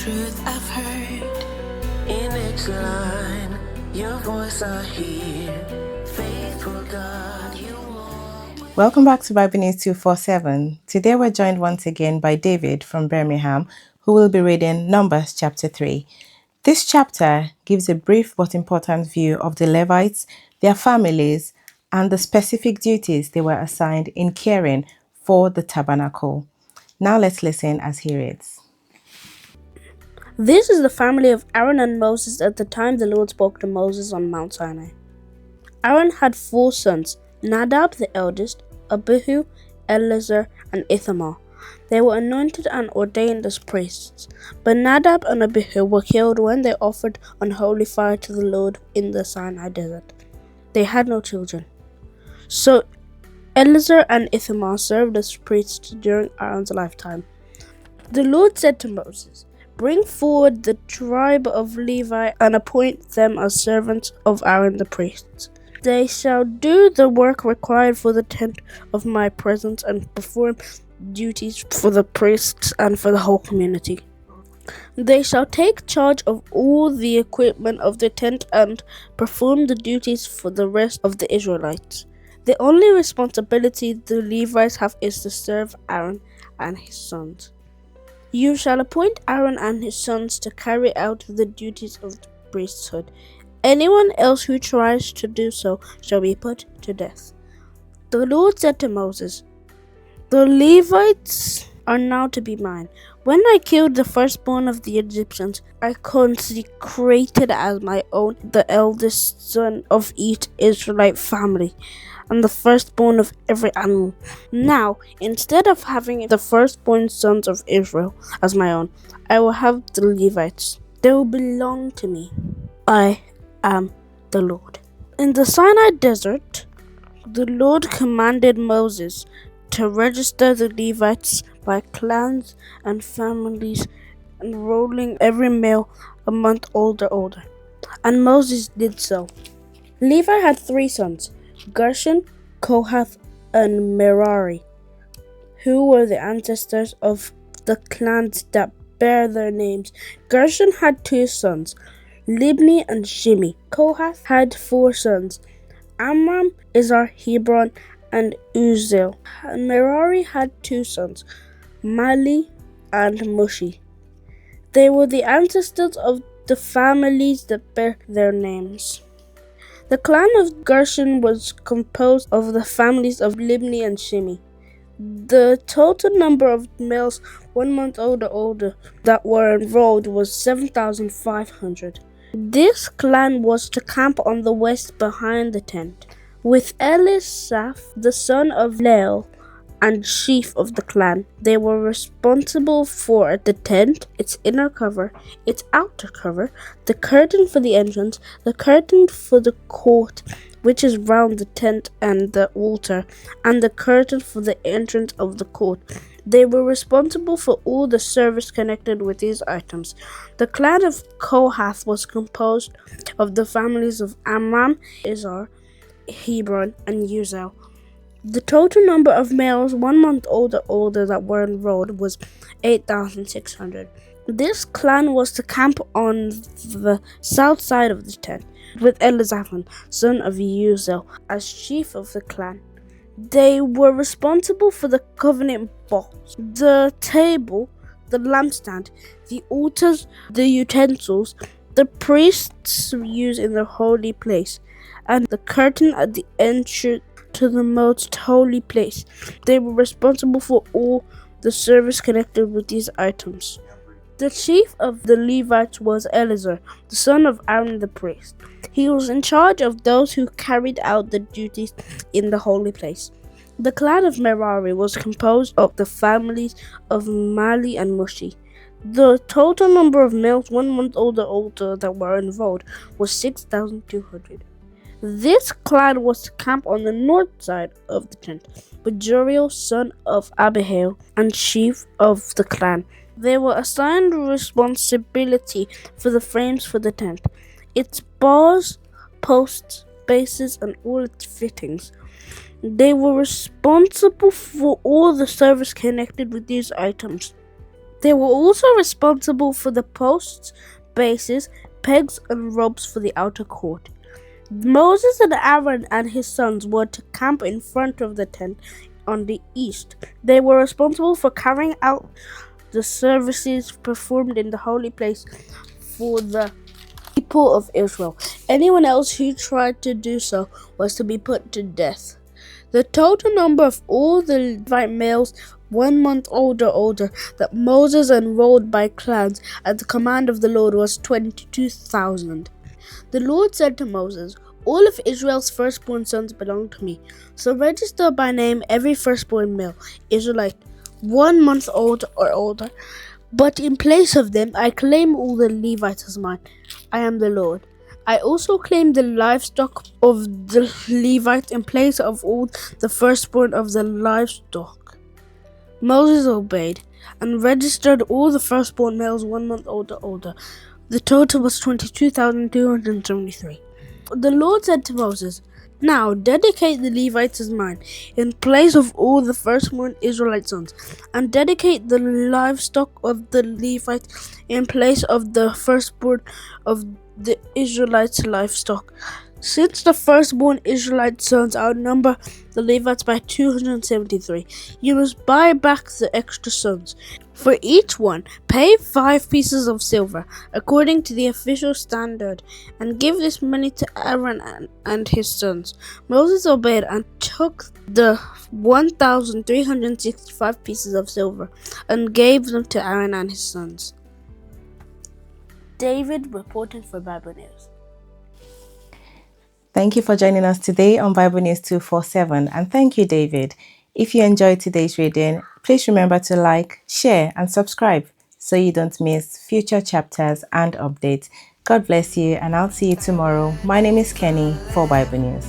truth I've heard. In each line, your voice I hear. Faithful God, you are. Welcome back to Bible News 247. Today we're joined once again by David from Birmingham, who will be reading Numbers chapter 3. This chapter gives a brief but important view of the Levites, their families, and the specific duties they were assigned in caring for the tabernacle. Now let's listen as he reads. This is the family of Aaron and Moses at the time the Lord spoke to Moses on Mount Sinai. Aaron had 4 sons, Nadab the eldest, Abihu, Eleazar, and Ithamar. They were anointed and ordained as priests, but Nadab and Abihu were killed when they offered unholy fire to the Lord in the Sinai desert. They had no children. So Eleazar and Ithamar served as priests during Aaron's lifetime. The Lord said to Moses, "Bring forward the tribe of Levi and appoint them as servants of Aaron the priest. They shall do the work required for the tent of my presence and perform duties for the priests and for the whole community. They shall take charge of all the equipment of the tent and perform the duties for the rest of the Israelites. The only responsibility the Levites have is to serve Aaron and his sons. You shall appoint Aaron and his sons to carry out the duties of the priesthood. Anyone else who tries to do so shall be put to death." The Lord said to Moses, "The Levites are now to be mine. When I killed the firstborn of the Egyptians, I consecrated as my own the eldest son of each Israelite family, and the firstborn of every animal. Now, instead of having the firstborn sons of Israel as my own, I will have the Levites. They will belong to me. I am the Lord." In the Sinai desert, the Lord commanded Moses to register the Levites by clans and families, enrolling every male a month older. And Moses did so. Levi had 3 sons, Gershon, Kohath, and Merari, who were the ancestors of the clans that bear their names. Gershon had 2 sons, Libni and Shimi. Kohath had 4 sons, Amram, Izhar, Hebron, and Uzziel. And Merari had 2 sons, Mali and Mushi. They were the ancestors of the families that bear their names. The clan of Gershon was composed of the families of Libni and Shimi. The total number of males 1 month older that were enrolled was 7,500. This clan was to camp on the west behind the tent, with Elisaph, the son of Leel, and chief of the clan. They were responsible for the tent, its inner cover, its outer cover, the curtain for the entrance, the curtain for the court, which is round the tent and the altar, and the curtain for the entrance of the court. They were responsible for all the service connected with these items. The clan of Kohath was composed of the families of Amram, Izhar, Hebron, and Uzziel. The total number of males 1 month older that were enrolled was 8,600. This clan was to camp on the south side of the tent, with Elizaphan, son of Uzziel, as chief of the clan. They were responsible for the covenant box, the table, the lampstand, the altars, the utensils the priests use in the holy place, and the curtain at the entrance to the most holy place. They were responsible for all the service connected with these items. The chief of the Levites was Eleazar, the son of Aaron the priest. He was in charge of those who carried out the duties in the holy place. The clan of Merari was composed of the families of Mali and Mushi. The total number of males 1 month older that were enrolled was 6,200. This clan was to camp on the north side of the tent, with Juriel, son of Abihail, and chief of the clan. They were assigned responsibility for the frames for the tent, its bars, posts, bases, and all its fittings. They were responsible for all the service connected with these items. They were also responsible for the posts, bases, pegs, and ropes for the outer court. Moses and Aaron and his sons were to camp in front of the tent on the east. They were responsible for carrying out the services performed in the holy place for the people of Israel. Anyone else who tried to do so was to be put to death. The total number of all the Levite males 1 month old or older that Moses enrolled by clans at the command of the Lord was 22,000. The Lord said to Moses, "All of Israel's firstborn sons belong to me, so register by name every firstborn male, Israelite, 1 month old or older. But in place of them, I claim all the Levites as mine. I am the Lord. I also claim the livestock of the Levites in place of all the firstborn of the livestock." Moses obeyed and registered all the firstborn males 1 month old or older. The total was 22,273. The Lord said to Moses, "Now dedicate the Levites as mine, in place of all the firstborn Israelite sons, and dedicate the livestock of the Levites in place of the firstborn of the Israelites' livestock. Since the firstborn Israelite sons outnumber the Levites by 273, you must buy back the extra sons. For each one, pay 5 pieces of silver, according to the official standard, and give this money to Aaron and his sons." Moses obeyed and took the 1,365 pieces of silver and gave them to Aaron and his sons. David reporting for Bible News. Thank you for joining us today on Bible News 247, and thank you, David. If you enjoyed today's reading, please remember to like, share, and subscribe so you don't miss future chapters and updates. God bless you, and I'll see you tomorrow. My name is Kenny for Bible News.